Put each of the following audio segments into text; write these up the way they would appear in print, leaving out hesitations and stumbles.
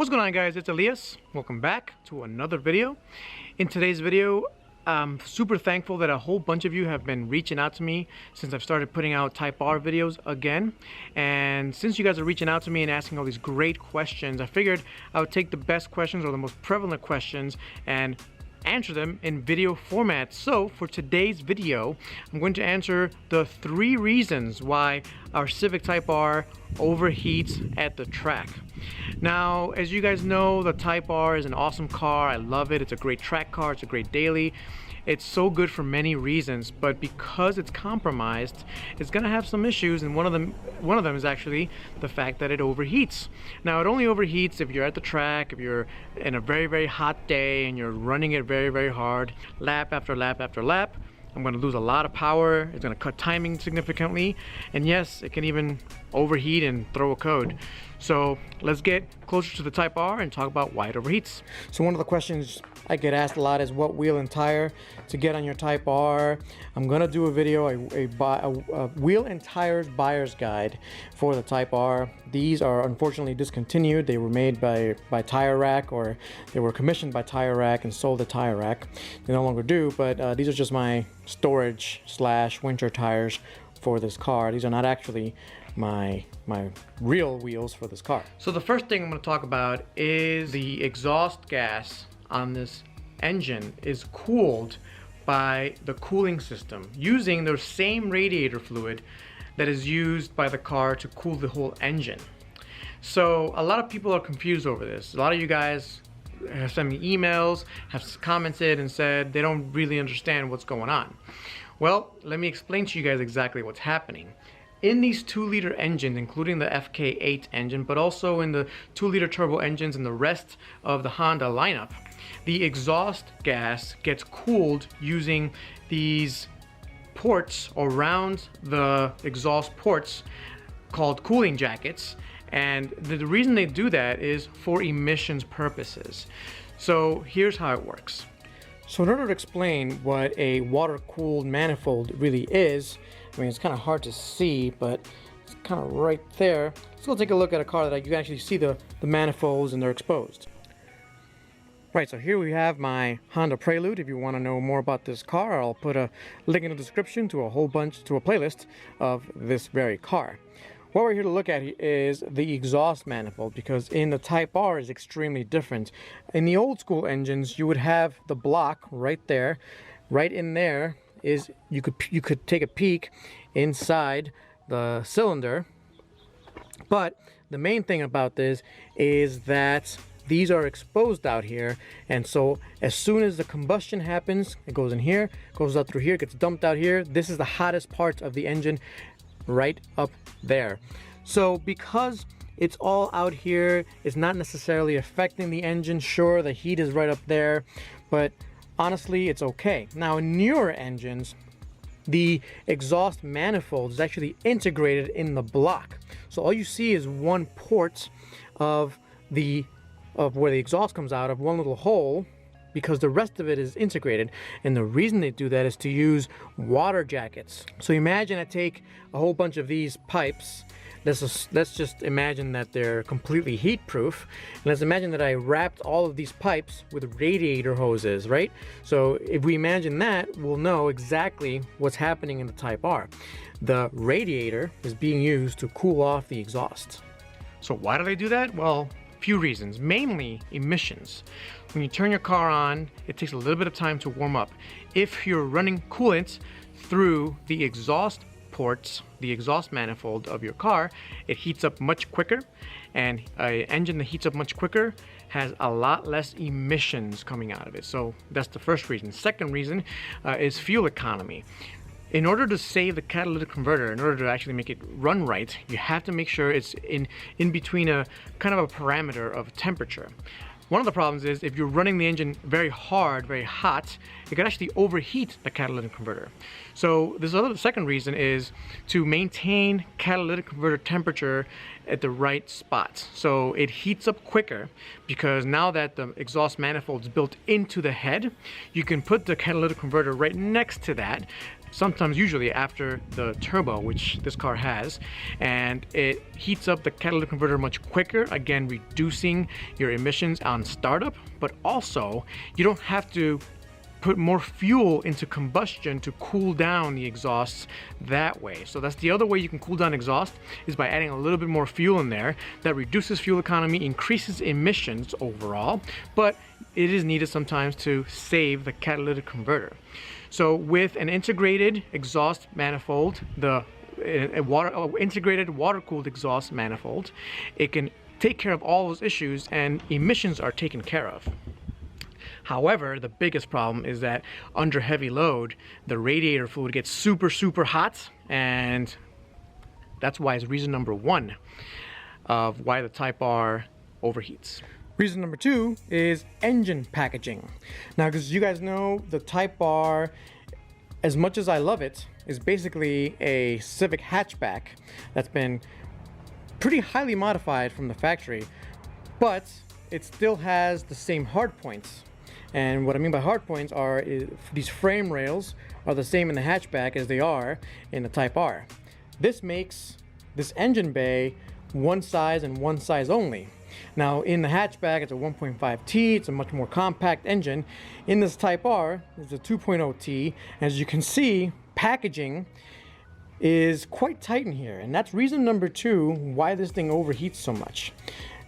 What's going on, guys? It's Elias. Welcome back to another video. In today's video, I'm super thankful that a whole bunch of you have been reaching out to me since I've started putting out Type R videos again. And since you guys are reaching out to me and asking all these great questions, I figured I would take the best questions or the most prevalent questions and answer them in video format. So for today's video, I'm going to answer the 3 reasons why our Civic Type R overheats at the track. Now, as you guys know, the Type R is an awesome car. I love it. It's a great track car. It's a great daily. It's so good for many reasons, but because it's compromised, it's gonna have some issues, and one of them is actually the fact that it overheats. Now, it only overheats if you're at the track, if you're in a very, very hot day and you're running it very, very hard, lap after lap after lap. I'm gonna lose a lot of power. It's gonna cut timing significantly, and yes, it can even overheat and throw a code. So let's get closer to the Type R and talk about why it overheats. So one of the questions I get asked a lot is what wheel and tire to get on your Type R. I'm gonna do a video, a wheel and tires buyer's guide for the Type R. These are unfortunately discontinued. They were made by Tire Rack, or they were commissioned by Tire Rack and sold to Tire Rack. They no longer do, but these are just my storage / winter tires for this car. These are not actually my real wheels for this car. So the first thing I'm going to talk about is the exhaust gas on this engine is cooled by the cooling system using the same radiator fluid that is used by the car to cool the whole engine. So a lot of people are confused over this. A lot of you guys have sent me emails, have commented and said they don't really understand what's going on. Well, let me explain to you guys exactly what's happening. In these 2-liter engines, including the FK8 engine, but also in the 2-liter turbo engines and the rest of the Honda lineup, the exhaust gas gets cooled using these ports around the exhaust ports called cooling jackets. And the reason they do that is for emissions purposes. So here's how it works. So in order to explain what a water-cooled manifold really is, I mean, it's kind of hard to see, but it's kind of right there. Let's go take a look at a car that you can actually see the manifolds and they're exposed. Right, so here we have my Honda Prelude. If you want to know more about this car, I'll put a link in the description to a playlist of this very car. What we're here to look at is the exhaust manifold, because in the Type R is extremely different. In the old school engines, you would have the block right there. Right in there is you could take a peek inside the cylinder. But the main thing about this is that these are exposed out here, and so as soon as the combustion happens, it goes in here, goes out through here, gets dumped out here. This is the hottest part of the engine, right up there. So because it's all out here, it's not necessarily affecting the engine. Sure, the heat is right up there, but honestly, it's okay. Now, in newer engines, the exhaust manifold is actually integrated in the block. So all you see is one port of where the exhaust comes out of, one little hole, because the rest of it is integrated. And the reason they do that is to use water jackets. So imagine I take a whole bunch of these pipes. Let's just imagine that they're completely heat proof. And let's imagine that I wrapped all of these pipes with radiator hoses, right? So if we imagine that, we'll know exactly what's happening in the Type R. The radiator is being used to cool off the exhaust. So why do they do that? Well, few reasons, mainly emissions. When you turn your car on, it takes a little bit of time to warm up. If you're running coolant through the exhaust ports, the exhaust manifold of your car, it heats up much quicker, and an engine that heats up much quicker has a lot less emissions coming out of it. So that's the first reason. Second reason is fuel economy. In order to save the catalytic converter, in order to actually make it run right, you have to make sure it's in between a kind of a parameter of temperature. One of the problems is if you're running the engine very hard, very hot, it could actually overheat the catalytic converter. So the second reason is to maintain catalytic converter temperature at the right spot. So it heats up quicker, because now that the exhaust manifold is built into the head, you can put the catalytic converter right next to that, sometimes usually after the turbo, which this car has, and it heats up the catalytic converter much quicker, again reducing your emissions on startup, but also you don't have to put more fuel into combustion to cool down the exhausts that way. So that's the other way you can cool down exhaust, is by adding a little bit more fuel in there. That reduces fuel economy, increases emissions overall, but it is needed sometimes to save the catalytic converter. So with an integrated exhaust manifold, the integrated water-cooled exhaust manifold, it can take care of all those issues and emissions are taken care of. However, the biggest problem is that under heavy load, the radiator fluid gets super hot, and that's why it's reason number one of why the Type R overheats. Reason number two is engine packaging. Now, because you guys know, the Type R, as much as I love it, is basically a Civic hatchback that's been pretty highly modified from the factory, but it still has the same hard points. And what I mean by hard points are these frame rails are the same in the hatchback as they are in the Type R. This makes this engine bay one size and one size only. Now in the hatchback it's a 1.5T, it's a much more compact engine. In this Type R it's a 2.0T. As you can see, packaging is quite tight in here, and that's reason number two why this thing overheats so much.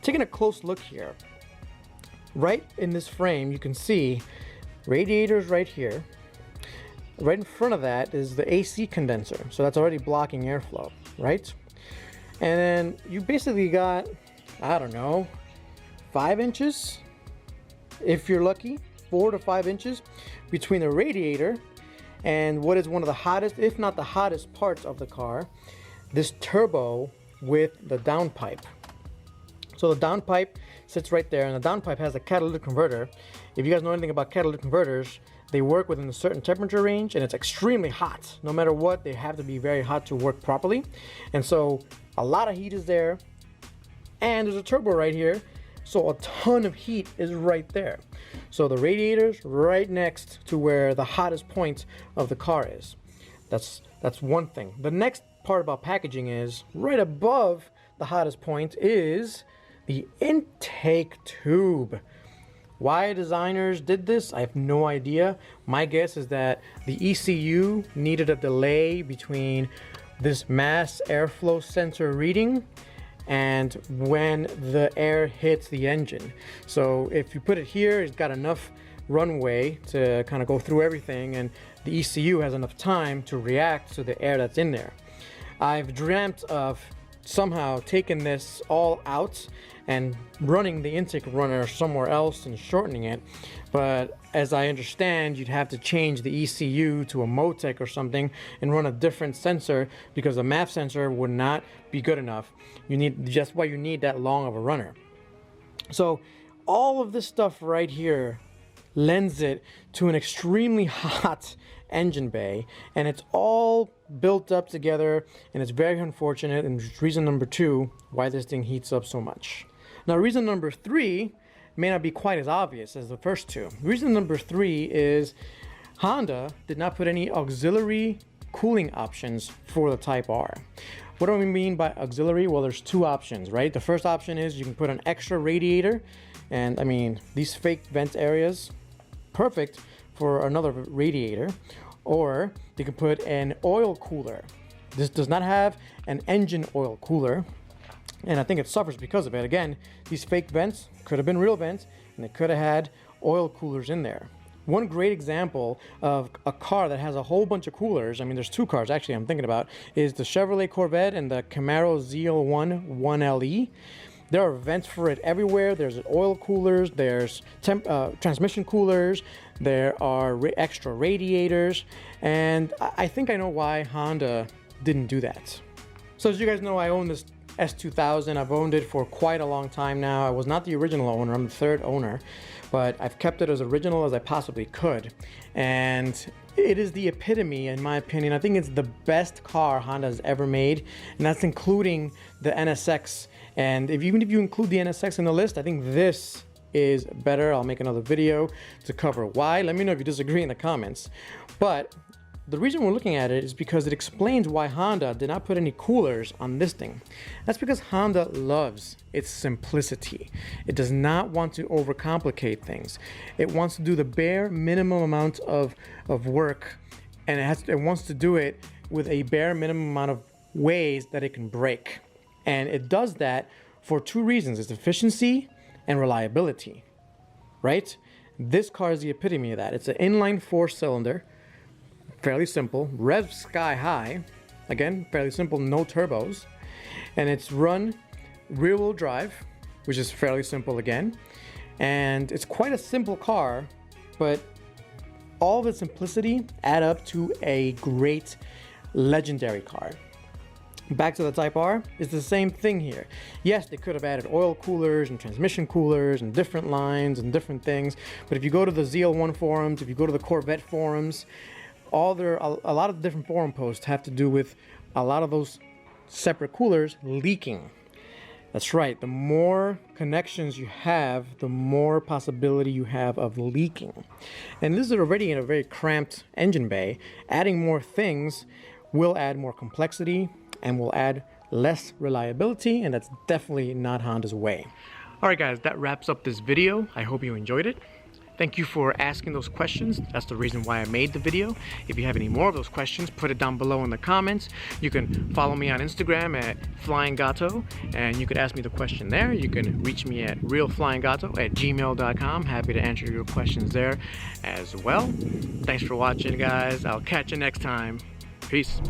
Taking a close look here, right in this frame you can see radiators right here. Right in front of that is the AC condenser, so that's already blocking airflow, right? And then you basically got, I don't know, 5 inches, if you're lucky, 4 to 5 inches between the radiator and what is one of the hottest, if not the hottest parts of the car, this turbo with the downpipe. So the downpipe sits right there, and the downpipe has a catalytic converter. If you guys know anything about catalytic converters, they work within a certain temperature range, and it's extremely hot. No matter what, they have to be very hot to work properly. And so a lot of heat is there, and there's a turbo right here, so a ton of heat is right there. So the radiator's right next to where the hottest point of the car is. That's one thing. The next part about packaging is right above the hottest point is the intake tube. Why designers did this, I have no idea. My guess is that the ECU needed a delay between this mass airflow sensor reading and when the air hits the engine. So if you put it here, it's got enough runway to kind of go through everything, and the ECU has enough time to react to the air that's in there. I've dreamt of somehow taking this all out and running the intake runner somewhere else and shortening it, but as I understand, you'd have to change the ECU to a Motec or something and run a different sensor, because the MAF sensor would not be good enough. You need, just why you need that long of a runner. So all of this stuff right here lends it to an extremely hot engine bay, and it's all built up together, and it's very unfortunate, and it's reason number two why this thing heats up so much. Now reason number three may not be quite as obvious as the first two. Reason number three is Honda did not put any auxiliary cooling options for the Type R. What do we mean by auxiliary? Well, there's two options, right? The first option is you can put an extra radiator, and I mean, these fake vent areas, perfect for another radiator, or you can put an oil cooler. This does not have an engine oil cooler, and I think it suffers because of it. Again, these fake vents could have been real vents, and they could have had oil coolers in there. One great example of a car that has a whole bunch of coolers, I mean there's two cars actually I'm thinking about, is the Chevrolet Corvette and the Camaro ZL1 1LE. There are vents for it everywhere. There's oil coolers, there's transmission coolers, there are extra radiators, and I think I know why Honda didn't do that. So as you guys know, I own this S2000. I've owned it for quite a long time now. I was not the original owner, I'm the third owner, but I've kept it as original as I possibly could. And it is the epitome, in my opinion. I think it's the best car Honda has ever made, and that's including the NSX. And even if you include the NSX in the list, I think this is better. I'll make another video to cover why. Let me know if you disagree in the comments. But the reason we're looking at it is because it explains why Honda did not put any coolers on this thing. That's because Honda loves its simplicity. It does not want to overcomplicate things. It wants to do the bare minimum amount of work, and it wants to do it with a bare minimum amount of ways that it can brake. And it does that for two reasons. It's efficiency and reliability, right? This car is the epitome of that. It's an inline 4-cylinder, fairly simple, revs sky high, again, fairly simple, no turbos, and it's run rear-wheel drive, which is fairly simple again, and it's quite a simple car, but all of its simplicity add up to a great, legendary car. Back to the Type R, it's the same thing here. Yes, they could have added oil coolers and transmission coolers and different lines and different things, but if you go to the ZL1 forums, if you go to the Corvette forums, a lot of the different forum posts have to do with a lot of those separate coolers leaking. That's right, the more connections you have, the more possibility you have of leaking. And this is already in a very cramped engine bay. Adding more things will add more complexity and will add less reliability, and that's definitely not Honda's way. All right guys, that wraps up this video. I hope you enjoyed it. Thank you for asking those questions. That's the reason why I made the video. If you have any more of those questions, put it down below in the comments. You can follow me on Instagram at FlyinGato, and you could ask me the question there. You can reach me at realflyingato@gmail.com. Happy to answer your questions there as well. Thanks for watching, guys. I'll catch you next time. Peace.